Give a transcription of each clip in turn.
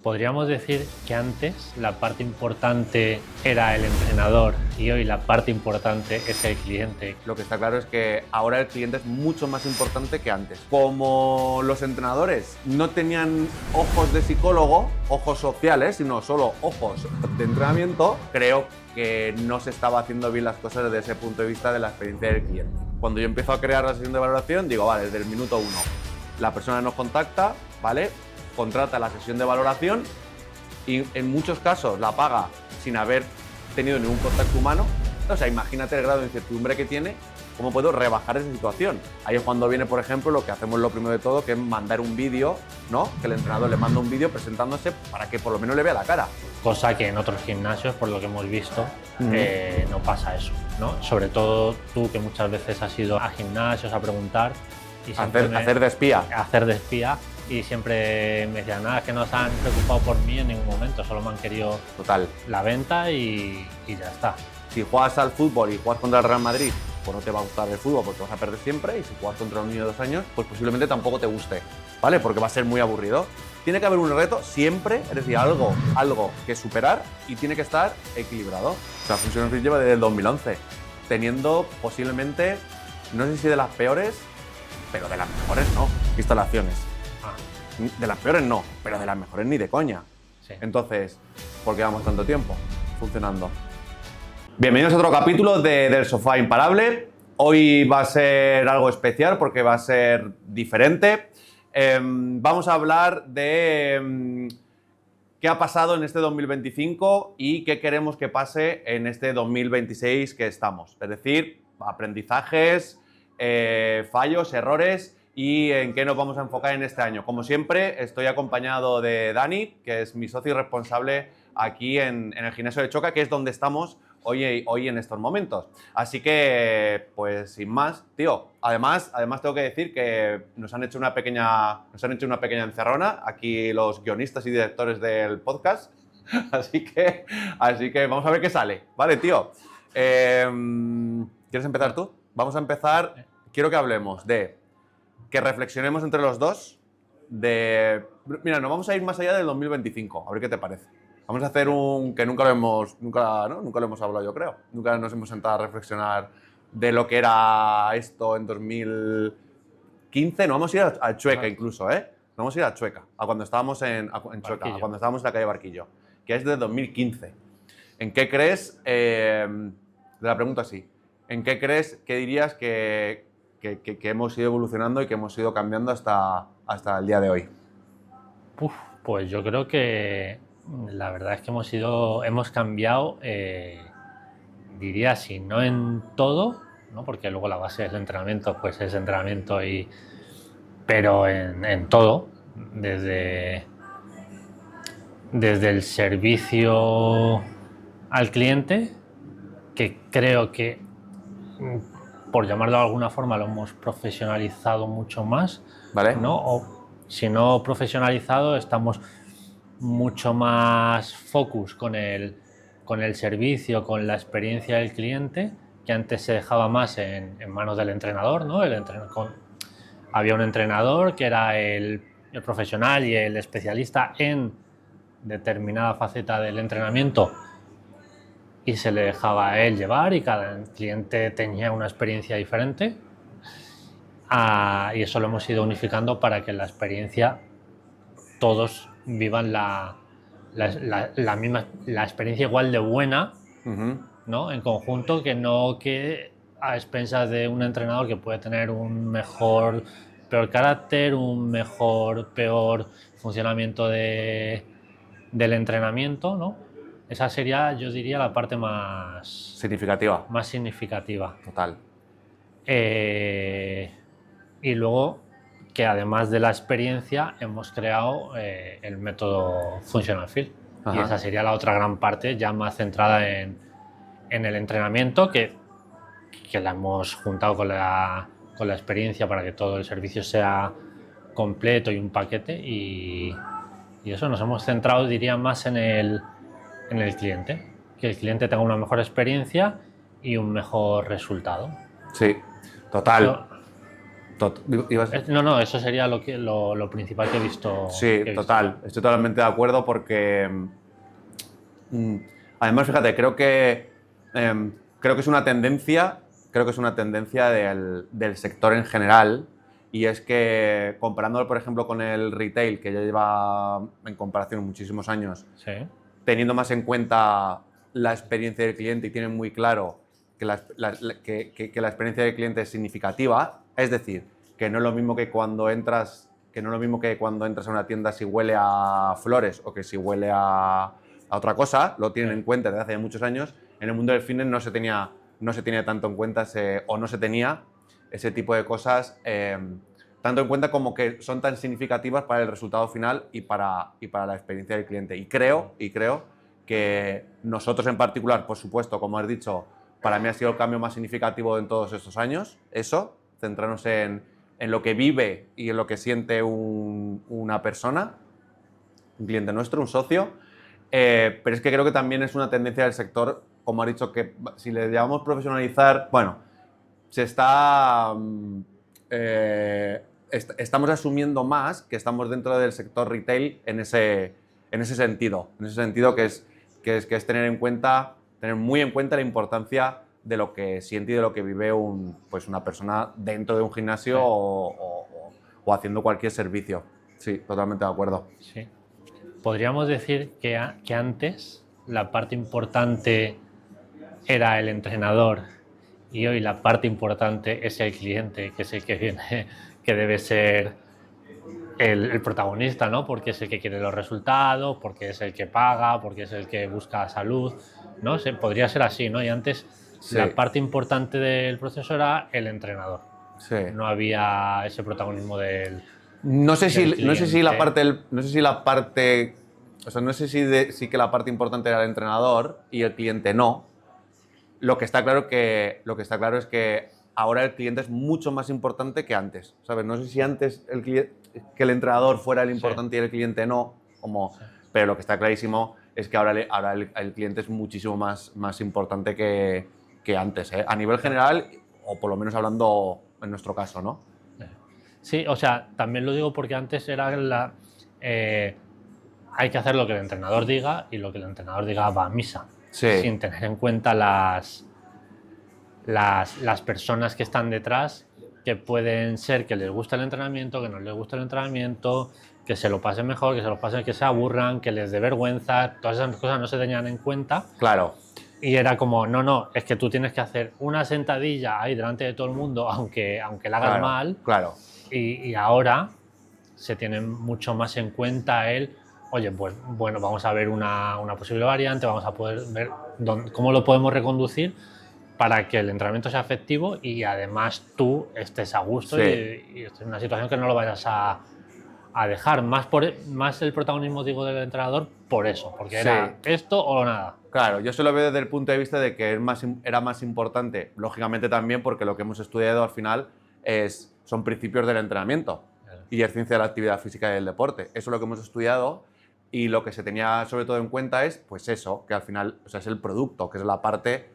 Podríamos decir que antes la parte importante era el entrenador y hoy la parte importante es el cliente. Lo que está claro es que ahora el cliente es mucho más importante que antes. Como los entrenadores no tenían ojos de psicólogo, ojos sociales, sino solo ojos de entrenamiento, creo que no se estaba haciendo bien las cosas desde ese punto de vista de la experiencia del cliente. Cuando yo empiezo a crear la sesión de valoración, digo, vale, desde el minuto 1, la persona nos contacta, ¿vale? Contrata la sesión de valoración y en muchos casos la paga sin haber tenido ningún contacto humano. O sea, imagínate el grado de incertidumbre que tiene, cómo puedo rebajar esa situación. Ahí es cuando viene, por ejemplo, lo que hacemos lo primero de todo, que es mandar un vídeo, ¿no? Que el entrenador le manda un vídeo presentándose para que por lo menos le vea la cara. Cosa que en otros gimnasios, por lo que hemos visto, no pasa eso, ¿no? Sobre todo tú, que muchas veces has ido a gimnasios a preguntar y hacer de espía. Hacer de espía. Y siempre me decían, nada, es que no se han preocupado por mí en ningún momento, solo me han querido la venta y ya está. Si juegas al fútbol y juegas contra el Real Madrid, pues no te va a gustar el fútbol porque vas a perder siempre, y si juegas contra un niño de 2 años, pues posiblemente tampoco te guste, ¿vale? Porque va a ser muy aburrido. Tiene que haber un reto siempre, es decir, algo que superar, y tiene que estar equilibrado. O sea, Functional Fit lleva desde el 2011, teniendo posiblemente, no sé si de las peores, pero de las mejores no, instalaciones. De las peores no, pero de las mejores ni de coña. Sí. Entonces, ¿por qué llevamos tanto tiempo funcionando? Bienvenidos a otro capítulo del Sofá Imparable. Hoy va a ser algo especial porque va a ser diferente. Vamos a hablar de qué ha pasado en este 2025 y qué queremos que pase en este 2026 que estamos. Es decir, aprendizajes, fallos, errores y en qué nos vamos a enfocar en este año. Como siempre, estoy acompañado de Dani, que es mi socio y responsable aquí en el gimnasio de Choca, que es donde estamos hoy en estos momentos. Así que, pues sin más, tío, además tengo que decir que nos han hecho una pequeña encerrona aquí los guionistas y directores del podcast. Así que vamos a ver qué sale, ¿vale, tío? ¿Quieres empezar tú? Vamos a empezar, quiero que hablemos que reflexionemos entre los dos mira, nos vamos a ir más allá del 2025, a ver qué te parece. Vamos a hacer que nunca lo hemos hablado, yo creo. Nunca nos hemos sentado a reflexionar de lo que era esto en 2015. No vamos a ir a Chueca incluso, ¿eh? No vamos a ir a Chueca, a cuando estábamos en Chueca, a cuando estábamos en la calle Barquillo, que es de 2015. ¿En qué crees, te la pregunto así, ¿en qué crees, qué dirías que hemos ido evolucionando y que hemos ido cambiando hasta el día de hoy? Pues yo creo que la verdad es que hemos cambiado, diría así, no en todo, ¿no? Porque luego la base del entrenamiento pues es entrenamiento, pero en todo, desde el servicio al cliente, que creo que, por llamarlo de alguna forma, lo hemos profesionalizado mucho más, ¿Vale? ¿no? O si no profesionalizado, estamos mucho más focus con el servicio, con la experiencia del cliente, que antes se dejaba más en manos del entrenador, ¿no? Había un entrenador que era el profesional y el especialista en determinada faceta del entrenamiento, y se le dejaba a él llevar, y cada cliente tenía una experiencia diferente. Y eso lo hemos ido unificando para que la experiencia todos vivan la misma, la experiencia igual de buena, ¿no? En conjunto, que a expensas de un entrenador que puede tener un peor carácter, peor funcionamiento del entrenamiento, ¿no? Esa sería, yo diría, la parte más significativa. Total. Y luego, que además de la experiencia, hemos creado el método Functional Fit. Y esa sería la otra gran parte, ya más centrada en el entrenamiento, que la hemos juntado con la experiencia para que todo el servicio sea completo y un paquete. Y eso, nos hemos centrado, diría, más en el cliente, que el cliente tenga una mejor experiencia y un mejor resultado. Sí, total. No, eso sería lo principal que he visto. Sí, total. Estoy totalmente de acuerdo porque, además, fíjate, creo que es una tendencia, del sector en general, y es que comparándolo, por ejemplo, con el retail, que ya lleva en comparación muchísimos años, Sí. teniendo más en cuenta la experiencia del cliente y tienen muy claro que que la experiencia del cliente es significativa, es decir, que no es lo mismo que cuando entras a una tienda si huele a flores o que si huele a otra cosa, lo tienen en cuenta desde hace muchos años. En el mundo del fitness no se tenía tanto en cuenta no se tenía ese tipo de cosas tanto en cuenta como que son tan significativas para el resultado final y para la experiencia del cliente. Y creo que nosotros en particular, por supuesto, como has dicho, para mí ha sido el cambio más significativo en todos estos años, centrarnos en lo que vive y en lo que siente una persona, un cliente nuestro, un socio. Pero es que creo que también es una tendencia del sector, como has dicho, que si le llamamos profesionalizar, bueno, estamos asumiendo más que estamos dentro del sector retail en ese sentido. En ese sentido que es tener muy en cuenta la importancia de lo que siente y de lo que vive una persona dentro de un gimnasio o haciendo cualquier servicio. Sí, totalmente de acuerdo. Sí. Podríamos decir que antes la parte importante era el entrenador y hoy la parte importante es el cliente, que es el que viene, que debe ser el protagonista, ¿no? Porque es el que quiere los resultados, porque es el que paga, porque es el que busca salud, ¿no? Podría ser así, ¿no? Y antes Sí. la parte importante del proceso era el entrenador. Sí. No había ese protagonismo del No sé si la cliente. parte, o sea, no sé si que la parte importante era el entrenador y el cliente no. Lo que está claro es que ahora el cliente es mucho más importante que antes, ¿sabes? No sé si antes que el entrenador fuera el importante y el cliente no, pero lo que está clarísimo es que ahora el cliente es muchísimo más importante que antes, ¿eh? A nivel general, o por lo menos hablando en nuestro caso, ¿no? Sí, o sea, también lo digo porque antes era hay que hacer lo que el entrenador diga y lo que el entrenador diga va a misa, Sí. sin tener en cuenta las personas que están detrás, que pueden ser que les gusta el entrenamiento, que no les gusta el entrenamiento, que se lo pasen mejor, que se aburran, que les dé vergüenza. Todas esas cosas no se tenían en cuenta. Claro. Y era como, no, es que tú tienes que hacer una sentadilla ahí delante de todo el mundo, aunque la hagas mal. Claro. Y ahora se tiene mucho más en cuenta oye, pues bueno, vamos a ver una posible variante, vamos a poder ver cómo lo podemos reconducir para que el entrenamiento sea efectivo y además tú estés a gusto. Sí. y estés en una situación que no lo vayas a dejar. Más el protagonismo, digo, del entrenador por eso, porque era esto o nada. Claro, yo se lo veo desde el punto de vista de que era más importante, lógicamente también porque lo que hemos estudiado al final son principios del entrenamiento y es ciencia de la actividad física y del deporte. Eso es lo que hemos estudiado y lo que se tenía sobre todo en cuenta es, pues eso, que al final, o sea, es el producto, que es la parte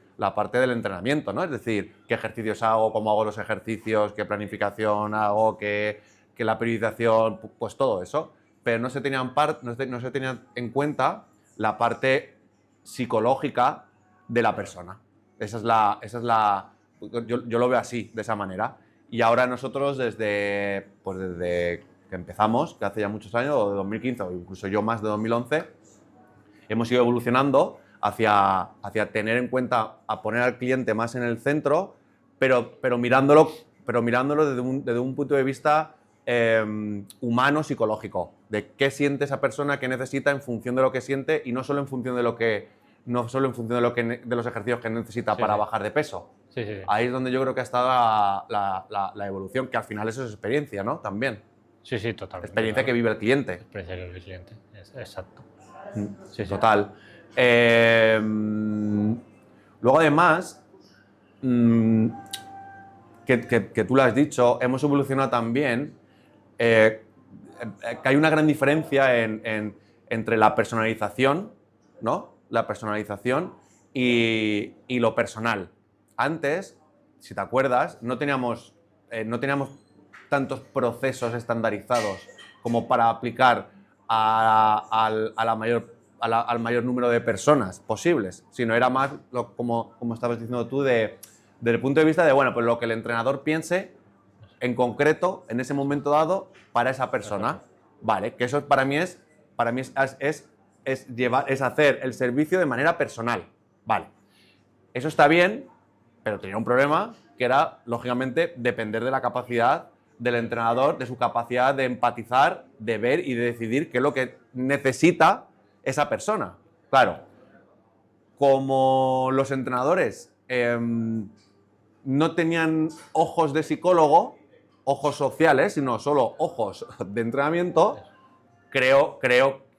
del entrenamiento, ¿no? Es decir, qué ejercicios hago, cómo hago los ejercicios, qué planificación hago, qué la periodización, pues todo eso. Pero no se tenía en cuenta la parte psicológica de la persona. Yo lo veo así, de esa manera. Y ahora nosotros desde que empezamos, que hace ya muchos años, o de 2015, o incluso yo más de 2011, hemos ido evolucionando hacia tener en cuenta, a poner al cliente más en el centro, pero mirándolo desde un punto de vista humano, psicológico, de qué siente esa persona, qué necesita en función de lo que siente y no solo en función de los ejercicios que necesita para bajar de peso. Sí. Ahí es donde yo creo que ha estado la evolución, que al final eso es experiencia, ¿no? También. Sí, totalmente. Experiencia que vive el cliente. Experiencia que vive el cliente, exacto. Sí. Total. Luego, además, que tú lo has dicho, hemos evolucionado también, que hay una gran diferencia entre la personalización, ¿no? La personalización y lo personal. Antes, si te acuerdas, no teníamos tantos procesos estandarizados como para aplicar al mayor número de personas posibles, sino era más, como estabas diciendo tú, desde el punto de vista de, bueno, pues lo que el entrenador piense en concreto, en ese momento dado, para esa persona. Vale, que eso para mí es hacer el servicio de manera personal. Vale, eso está bien, pero tenía un problema que era, lógicamente, depender de la capacidad del entrenador, de su capacidad de empatizar, de ver y de decidir qué es lo que necesita esa persona. Claro, como los entrenadores no tenían ojos de psicólogo, ojos sociales, sino solo ojos de entrenamiento, creo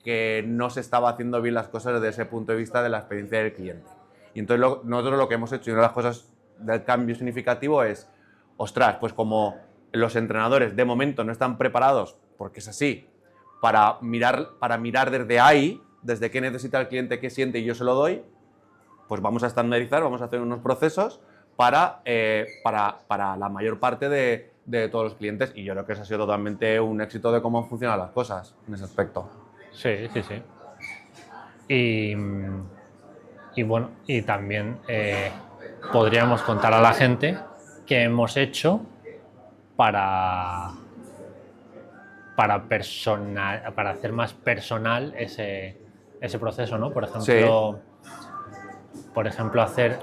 que no se estaba haciendo bien las cosas desde ese punto de vista de la experiencia del cliente. Y entonces nosotros lo que hemos hecho, y una de las cosas del cambio significativo es, ostras, pues como los entrenadores de momento no están preparados, porque es así, para mirar desde ahí, desde qué necesita el cliente, qué siente y yo se lo doy, pues vamos a estandarizar, vamos a hacer unos procesos para la mayor parte de todos los clientes, y yo creo que eso ha sido totalmente un éxito de cómo funcionan las cosas en ese aspecto. Sí, sí, sí. Y bueno, y también podríamos contar a la gente qué hemos hecho para hacer más personal ese proceso, ¿no? Por ejemplo, hacer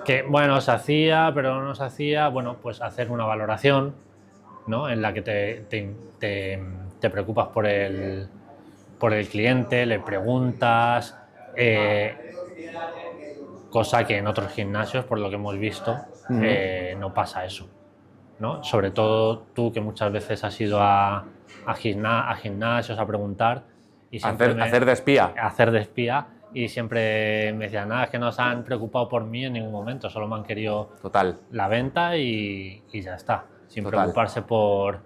que, bueno, se hacía, pero no se hacía, bueno, pues hacer una valoración, ¿no? En la que te preocupas por el cliente, le preguntas, cosa que en otros gimnasios, por lo que hemos visto, no pasa eso, ¿no? Sobre todo tú, que muchas veces has ido a gimnasios a preguntar y siempre hacer de espía. Hacer de espía, y siempre me decían, nada, es que no se han preocupado por mí en ningún momento, solo me han querido la venta y ya está, sin preocuparse por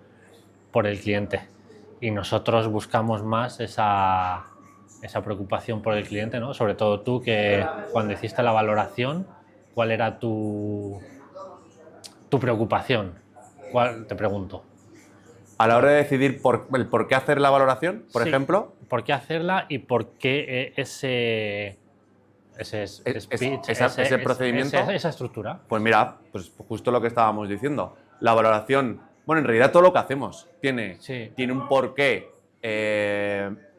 el cliente. Y nosotros buscamos más esa preocupación por el cliente, ¿no? Sobre todo tú, que cuando hiciste la valoración, ¿cuál era tu preocupación? Te pregunto. A la hora de decidir por qué hacer la valoración, por ejemplo. ¿Por qué hacerla y por qué ese procedimiento? Esa estructura. Pues mira, pues justo lo que estábamos diciendo. La valoración, bueno, en realidad todo lo que hacemos tiene un porqué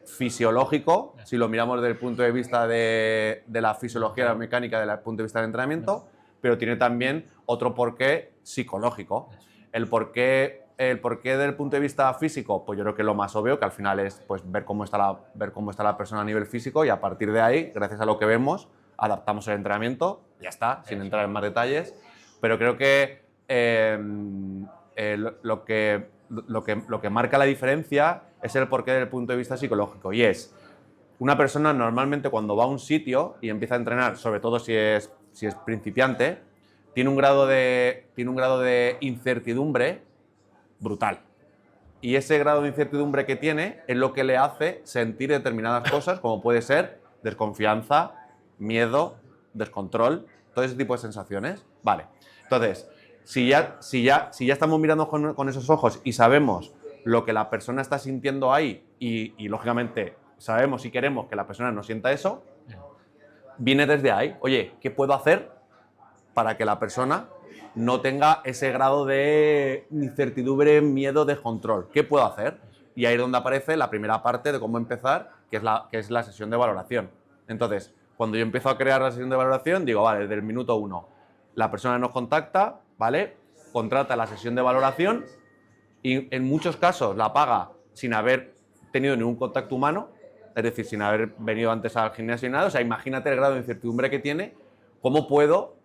fisiológico, si lo miramos desde el punto de vista de la fisiología, la mecánica, desde el punto de vista del entrenamiento, pero tiene también otro porqué psicológico. El porqué desde el punto de vista físico, pues yo creo que lo más obvio, que al final es pues, ver cómo está la persona a nivel físico, y a partir de ahí, gracias a lo que vemos, adaptamos el entrenamiento, ya está, sin entrar en más detalles. Pero creo que lo que marca la diferencia es el porqué desde el punto de vista psicológico, y es una persona normalmente cuando va a un sitio y empieza a entrenar, sobre todo si es principiante, tiene un grado de incertidumbre brutal. Y ese grado de incertidumbre que tiene es lo que le hace sentir determinadas cosas, como puede ser desconfianza, miedo, descontrol, todo ese tipo de sensaciones. Vale. Entonces, si ya estamos mirando con esos ojos y sabemos lo que la persona está sintiendo ahí y lógicamente sabemos y queremos que la persona no sienta eso, viene desde ahí. Oye, ¿qué puedo hacer para que la persona no tenga ese grado de incertidumbre, miedo, descontrol? ¿Qué puedo hacer? Y ahí es donde aparece la primera parte de cómo empezar, que es la sesión de valoración. Entonces, cuando yo empiezo a crear la sesión de valoración, digo, vale, desde el minuto 1, la persona nos contacta, ¿vale? Contrata la sesión de valoración y en muchos casos la paga sin haber tenido ningún contacto humano, es decir, sin haber venido antes al gimnasio y nada. O sea, imagínate el grado de incertidumbre que tiene. ¿Cómo puedo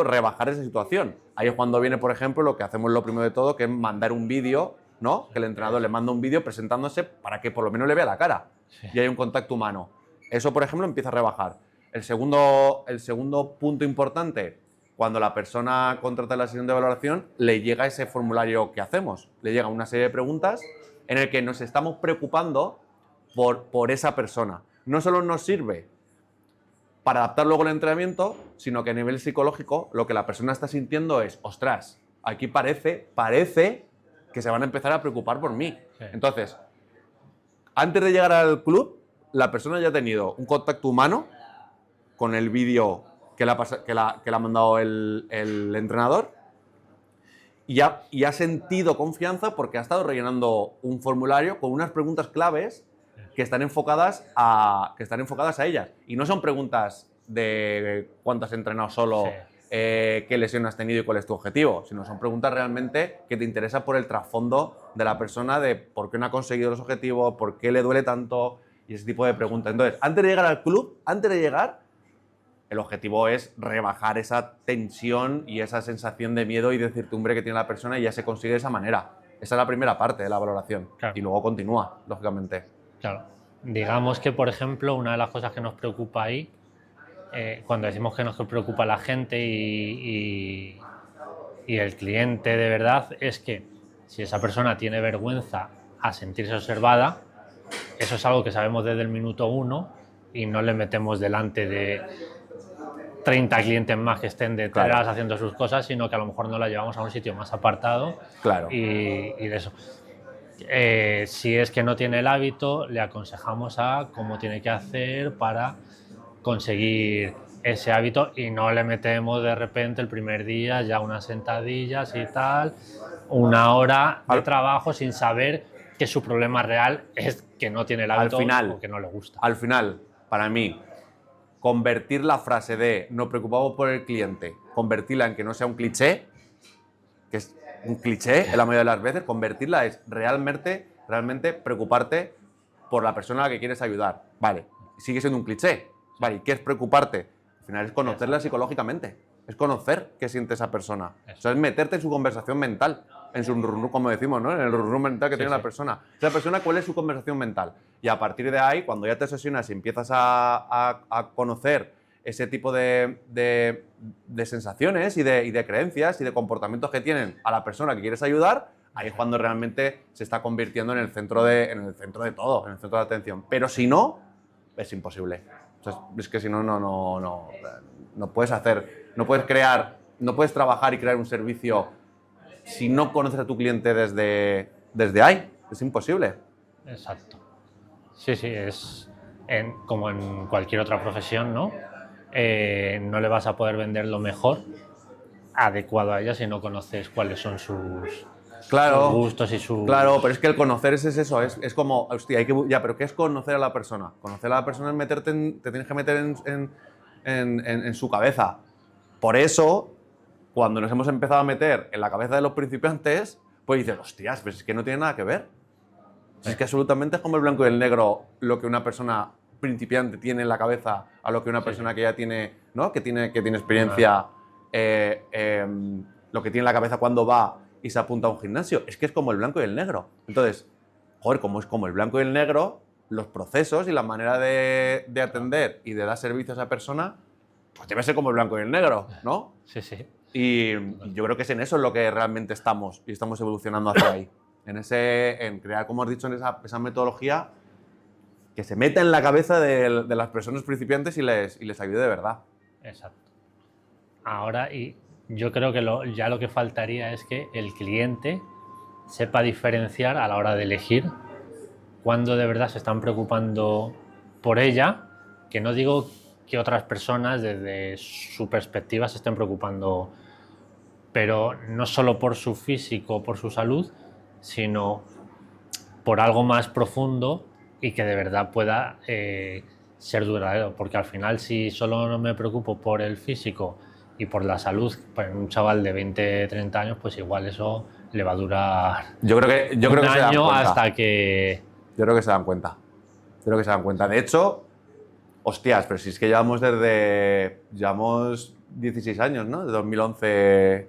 rebajar esa situación? Ahí es cuando viene, por ejemplo, lo que hacemos lo primero de todo, que es mandar un vídeo, ¿no? Que el entrenador le manda un vídeo presentándose para que por lo menos le vea la cara y haya un contacto humano. Eso, por ejemplo, empieza a rebajar. El segundo punto importante, cuando la persona contrata la sesión de valoración, le llega ese formulario que hacemos. Le llega una serie de preguntas en el que nos estamos preocupando por esa persona. No solo nos sirve para adaptar luego el entrenamiento, sino que a nivel psicológico lo que la persona está sintiendo es, ostras, Aquí parece que se van a empezar a preocupar por mí. Sí. Entonces, antes de llegar al club, la persona ya ha tenido un contacto humano con el vídeo que le ha mandado el entrenador y ha sentido confianza porque ha estado rellenando un formulario con unas preguntas claves que están enfocadas a ellas. Y no son preguntas de cuánto has entrenado solo, Sí. qué lesión has tenido y cuál es tu objetivo, sino son preguntas realmente que te interesan por el trasfondo de la persona, de por qué no ha conseguido los objetivos, por qué le duele tanto y ese tipo de preguntas. Entonces, antes de llegar al club, el objetivo es rebajar esa tensión y esa sensación de miedo y de incertidumbre que tiene la persona y ya se consigue de esa manera. Esa es la primera parte de la valoración. Claro. Y luego continúa, lógicamente. Claro. Digamos que, por ejemplo, una de las cosas que nos preocupa ahí, cuando decimos que nos preocupa la gente y el cliente de verdad, es que si esa persona tiene vergüenza a sentirse observada, eso es algo que sabemos desde el minuto 1 y no le metemos delante de 30 clientes más que estén detrás Claro. haciendo sus cosas, sino que a lo mejor nos la llevamos a un sitio más apartado. Claro. Y de eso. Si es que no tiene el hábito, le aconsejamos a cómo tiene que hacer para conseguir ese hábito y no le metemos de repente el primer día ya unas sentadillas y tal, una hora de trabajo sin saber que su problema real es que no tiene el hábito o que no le gusta. Al final, para mí, convertir la frase de "nos preocupamos por el cliente", convertirla en que no sea un cliché, que es un cliché en la mayoría de las veces, convertirla es realmente preocuparte por la persona a la que quieres ayudar. Vale, sigue siendo un cliché. Vale, ¿y qué es preocuparte? Al final es conocerla psicológicamente, es conocer qué siente esa persona. O sea, es meterte en su conversación mental, en su run, como decimos, ¿no? En el run mental que tiene la persona. Esa persona, ¿cuál es su conversación mental? Y a partir de ahí, cuando ya te sesionas y empiezas a conocer ese tipo de sensaciones y de creencias y de comportamientos que tienen a la persona que quieres ayudar, ahí es cuando realmente se está convirtiendo en el centro de todo, en el centro de atención. Pero si no, es imposible. O sea, es que si no, no puedes hacer, no puedes crear, no puedes trabajar y crear un servicio si no conoces a tu cliente desde ahí. Es imposible. Exacto. Sí, es como en cualquier otra profesión, ¿no? No le vas a poder vender lo mejor adecuado a ella si no conoces cuáles son sus gustos y sus... Claro, pero es que el conocer es eso, es como, hostia, pero ¿qué es conocer a la persona? Conocer a la persona es te tienes que meter en su cabeza. Por eso, cuando nos hemos empezado a meter en la cabeza de los principiantes, pues dices, hostias, pues es que no tiene nada que ver. Es que absolutamente es como el blanco y el negro lo que una persona principiante tiene en la cabeza a lo que una persona que ya tiene, ¿no? que tiene experiencia, lo que tiene en la cabeza cuando va y se apunta a un gimnasio. Es que es como el blanco y el negro. Entonces, joder, como es como el blanco y el negro, los procesos y la manera de atender y de dar servicio a esa persona, pues debe ser como el blanco y el negro, ¿no? Sí, sí. Y yo creo que es en eso en lo que realmente estamos y estamos evolucionando hacia ahí. En crear, como has dicho, en esa metodología que se meta en la cabeza de las personas principiantes y les ayude de verdad. Exacto. Ahora, y yo creo que ya lo que faltaría es que el cliente sepa diferenciar a la hora de elegir cuando de verdad se están preocupando por ella, que no digo que otras personas desde su perspectiva se estén preocupando, pero no solo por su físico, por su salud, sino por algo más profundo y que de verdad pueda ser duradero, porque al final si solo no me preocupo por el físico y por la salud, pues un chaval de 20, 30 años, pues igual eso le va a durar yo creo que se dan cuenta. hasta que... Yo creo que se dan cuenta. De hecho, hostias, pero si es que llevamos 16 años, ¿no? De 2011.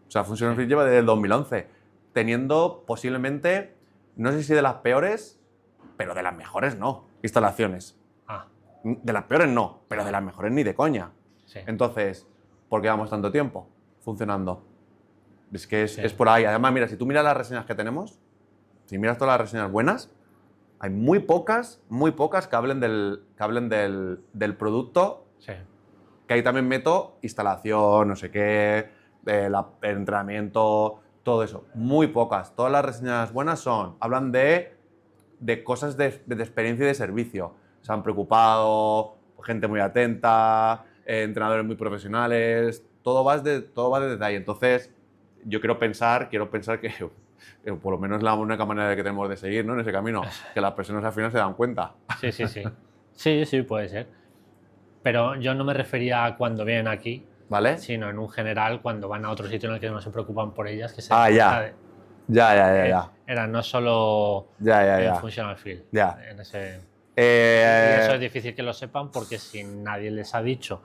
O sea, Functional Fit lleva desde el 2011. Teniendo posiblemente, no sé si de las peores, pero de las mejores no, instalaciones. De las peores no, pero de las mejores ni de coña. Sí. Entonces, ¿por qué llevamos tanto tiempo funcionando? Es que es por ahí. Además, mira, si tú miras las reseñas que tenemos, si miras todas las reseñas buenas, hay muy pocas que hablen del producto. Sí. Que ahí también meto instalación, no sé qué, el entrenamiento, todo eso. Muy pocas. Todas las reseñas buenas hablan de cosas de experiencia y de servicio. Se han preocupado, gente muy atenta, entrenadores muy profesionales, todo va de detalle. Entonces, yo quiero pensar que por lo menos la única manera que tenemos de seguir, ¿no?, en ese camino, que las personas al final se dan cuenta. Sí. Sí, puede ser. Pero yo no me refería a cuando vienen aquí, ¿Vale? sino en un general cuando van a otro sitio en el que no se preocupan por ellas, que se Ya. Ya. Era no solo en Functional Field. Ya. En ese... Y eso es difícil que lo sepan, porque si nadie les ha dicho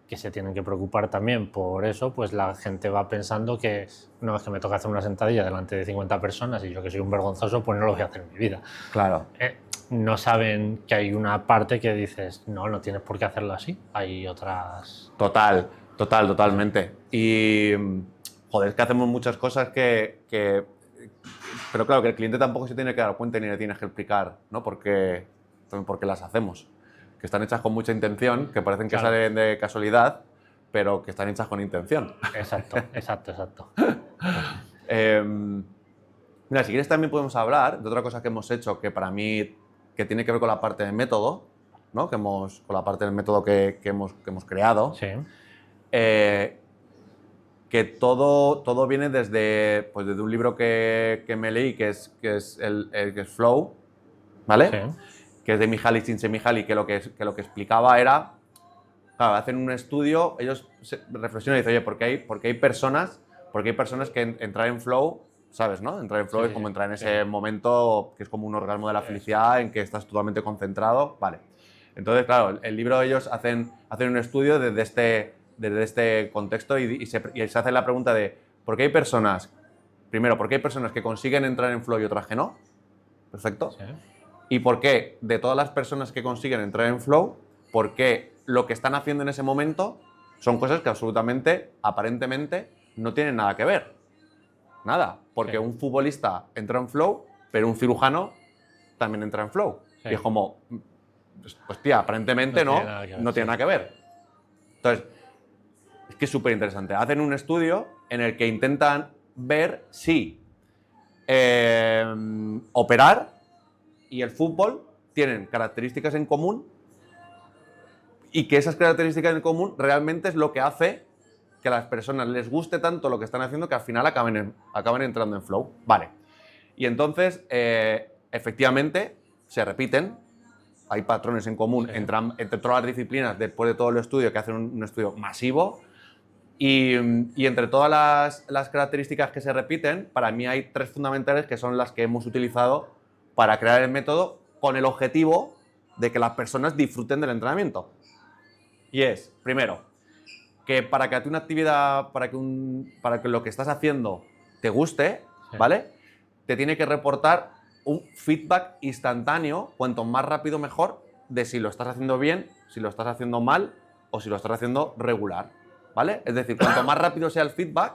que se tienen que preocupar también por eso, pues la gente va pensando que no, es que me toca hacer una sentadilla delante de 50 personas y yo, que soy un vergonzoso, pues no lo voy a hacer en mi vida. Claro. No saben que hay una parte que dices, no tienes por qué hacerlo así, hay otras... Totalmente. Y, joder, es que hacemos muchas cosas pero claro, que el cliente tampoco se tiene que dar cuenta ni le tienes que explicar, ¿no? Porque las hacemos. Que están hechas con mucha intención, que parecen que salen de casualidad, pero que están hechas con intención. Exacto. Mira, si quieres también podemos hablar de otra cosa que hemos hecho, que para mí que tiene que ver con la parte del método, ¿no? Con la parte del método que hemos creado. Sí. Que todo viene desde un libro que me leí, que es Flow, ¿vale? Sí. Que es de Mihaly Csikszentmihalyi, que lo que explicaba era, claro, hacen un estudio, ellos reflexionan y dicen, oye, ¿por qué hay personas que entrar en flow, ¿sabes, no? Entrar en flow es como entrar en ese momento que es como un orgasmo de la felicidad, en que estás totalmente concentrado, vale. Entonces, claro, el libro, ellos hacen un estudio desde este contexto y se hace la pregunta de ¿por qué hay personas que consiguen entrar en flow y otras que no? Perfecto. Sí. ¿Y por qué de todas las personas que consiguen entrar en flow, por qué lo que están haciendo en ese momento son cosas que absolutamente, aparentemente, no tienen nada que ver? Nada, porque un futbolista entra en flow, pero un cirujano también entra en flow. Sí. Y es como, pues tía, aparentemente no tiene nada que ver. Entonces, es que es súper interesante. Hacen un estudio en el que intentan ver si operar y el fútbol tienen características en común, y que esas características en común realmente es lo que hace que a las personas les guste tanto lo que están haciendo que al final acaben entrando en flow. Vale. Y entonces, efectivamente, se repiten, hay patrones en común entre todas las disciplinas después de todo el estudio, que hacen un estudio masivo, y entre todas las características que se repiten, para mí hay 3 fundamentales que son las que hemos utilizado para crear el método con el objetivo de que las personas disfruten del entrenamiento. Y es, primero, que para que a ti una actividad, para que lo que estás haciendo te guste, ¿vale? Te tiene que reportar un feedback instantáneo, cuanto más rápido mejor, de si lo estás haciendo bien, si lo estás haciendo mal o si lo estás haciendo regular, ¿vale? Es decir, cuanto más rápido sea el feedback,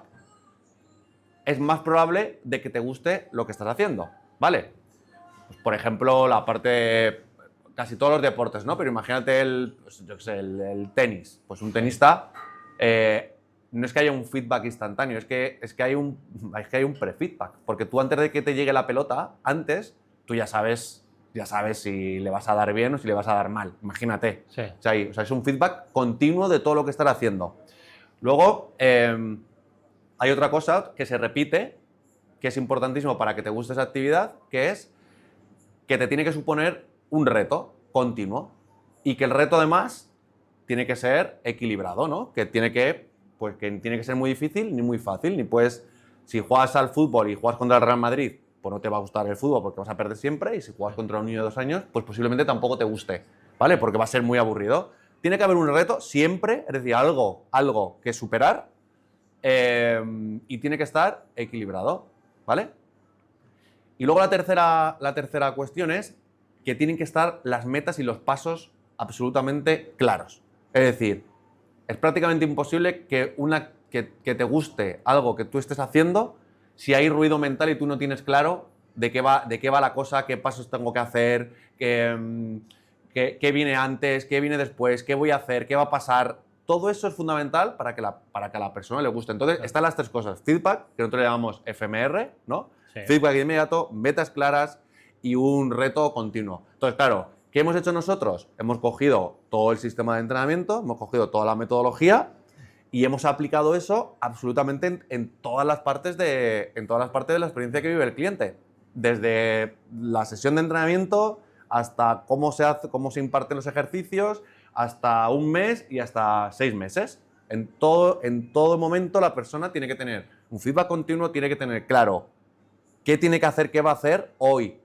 es más probable de que te guste lo que estás haciendo, ¿vale? Pues, por ejemplo, casi todos los deportes, ¿no? Pero imagínate el tenis. Pues un tenista, no es que haya un feedback instantáneo, es que hay un pre-feedback. Porque tú, antes de que te llegue la pelota, tú ya sabes si le vas a dar bien o si le vas a dar mal. Imagínate. Sí. O sea, es un feedback continuo de todo lo que estás haciendo. Luego, hay otra cosa que se repite, que es importantísimo para que te guste esa actividad, que es que te tiene que suponer un reto continuo, y que el reto, además, tiene que ser equilibrado, ¿no? Que tiene que ser muy difícil ni muy fácil. Ni puedes, si juegas al fútbol y juegas contra el Real Madrid, pues no te va a gustar el fútbol porque vas a perder siempre, y si juegas contra un niño de 2 años, pues posiblemente tampoco te guste, ¿vale? Porque va a ser muy aburrido. Tiene que haber un reto siempre, es decir, algo que superar, y tiene que estar equilibrado, ¿vale? Y luego la tercera cuestión es que tienen que estar las metas y los pasos absolutamente claros. Es decir, es prácticamente imposible que te guste algo que tú estés haciendo si hay ruido mental y tú no tienes claro de qué va la cosa, qué pasos tengo que hacer, qué viene antes, qué viene después, qué voy a hacer, qué va a pasar. todo eso es fundamental para que a la persona le guste. Entonces, están las tres cosas. Feedback, que nosotros le llamamos FMR, ¿no? Sí. Feedback inmediato, metas claras y un reto continuo. Entonces, claro, ¿qué hemos hecho nosotros? Hemos cogido todo el sistema de entrenamiento, hemos cogido toda la metodología y hemos aplicado eso absolutamente en todas las partes de la experiencia que vive el cliente. Desde la sesión de entrenamiento hasta cómo se imparten los ejercicios, hasta un mes y hasta 6 meses. En todo momento la persona tiene que tener un feedback continuo, tiene que tener claro qué tiene que hacer, qué va a hacer hoy,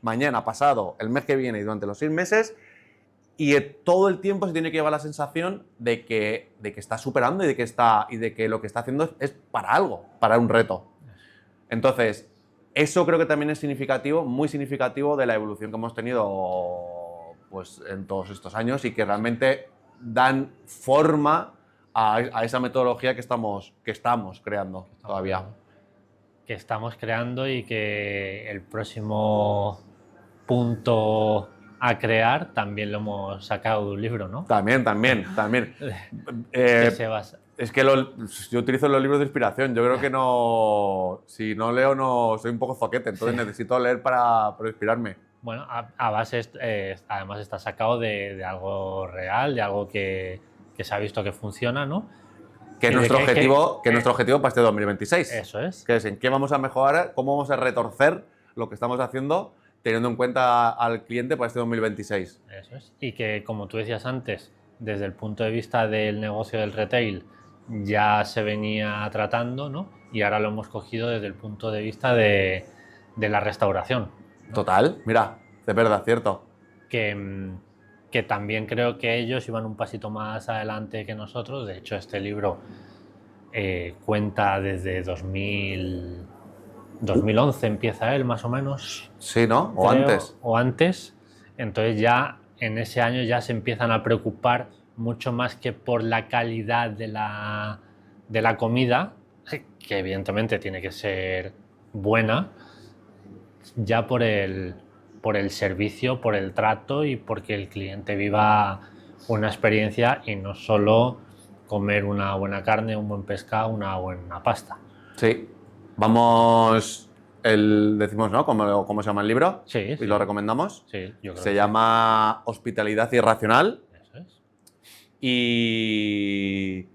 mañana, pasado, el mes que viene y durante los 6 meses. Y todo el tiempo se tiene que llevar la sensación de que está superando y de que lo que está haciendo es para algo, para un reto. Entonces, eso creo que también es significativo, muy significativo de la evolución que hemos tenido pues, en todos estos años y que realmente dan forma a esa metodología que estamos creando todavía. Que estamos creando y que el próximo punto a crear también lo hemos sacado de un libro, ¿no? También. Que se basa. Es que yo utilizo los libros de inspiración. Yo creo que no. Si no leo, no soy un poco zoquete. Entonces necesito leer para inspirarme. Bueno, a base, además está sacado de algo real, de algo que se ha visto que funciona, ¿no? Que es nuestro objetivo para este 2026. Eso es. Que es en qué vamos a mejorar, cómo vamos a retorcer lo que estamos haciendo, teniendo en cuenta al cliente para este 2026. Eso es. Y que, como tú decías antes, desde el punto de vista del negocio del retail ya se venía tratando, ¿no? Y ahora lo hemos cogido desde el punto de vista de la restauración, ¿no? Total, mira, de verdad, cierto. Que también creo que ellos iban un pasito más adelante que nosotros. De hecho, este libro cuenta desde 2011, empieza él más o menos. Sí, ¿no? O creo, antes. O antes. Entonces ya en ese año ya se empiezan a preocupar mucho más que por la calidad de la comida, que evidentemente tiene que ser buena, ya por el servicio, por el trato y porque el cliente viva una experiencia y no solo comer una buena carne, un buen pescado, una buena pasta. Sí. Vamos, decimos, ¿no? ¿Cómo se llama el libro? Sí. ¿Y lo recomendamos? Sí, yo creo Se llama Hospitalidad Irracional. Eso es. Y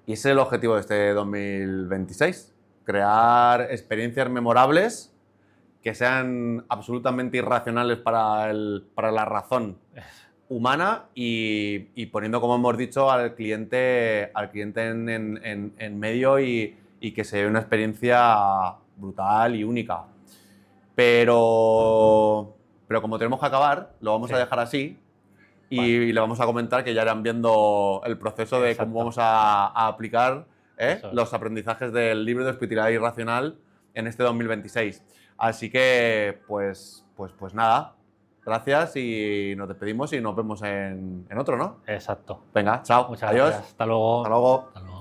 ese es el objetivo de este 2026. Crear experiencias memorables que sean absolutamente irracionales para la razón humana y poniendo, como hemos dicho, al cliente en medio y que se dé una experiencia brutal y única. Pero como tenemos que acabar, lo vamos a dejar así y le vamos a comentar que ya irán viendo el proceso de cómo vamos a aplicar los aprendizajes del libro de Hospitalidad Irracional en este 2026. Así que, pues nada, gracias y nos despedimos y nos vemos en otro, ¿no? Exacto. Venga, chao. Muchas Adiós. gracias. Hasta luego. Hasta luego. Hasta luego.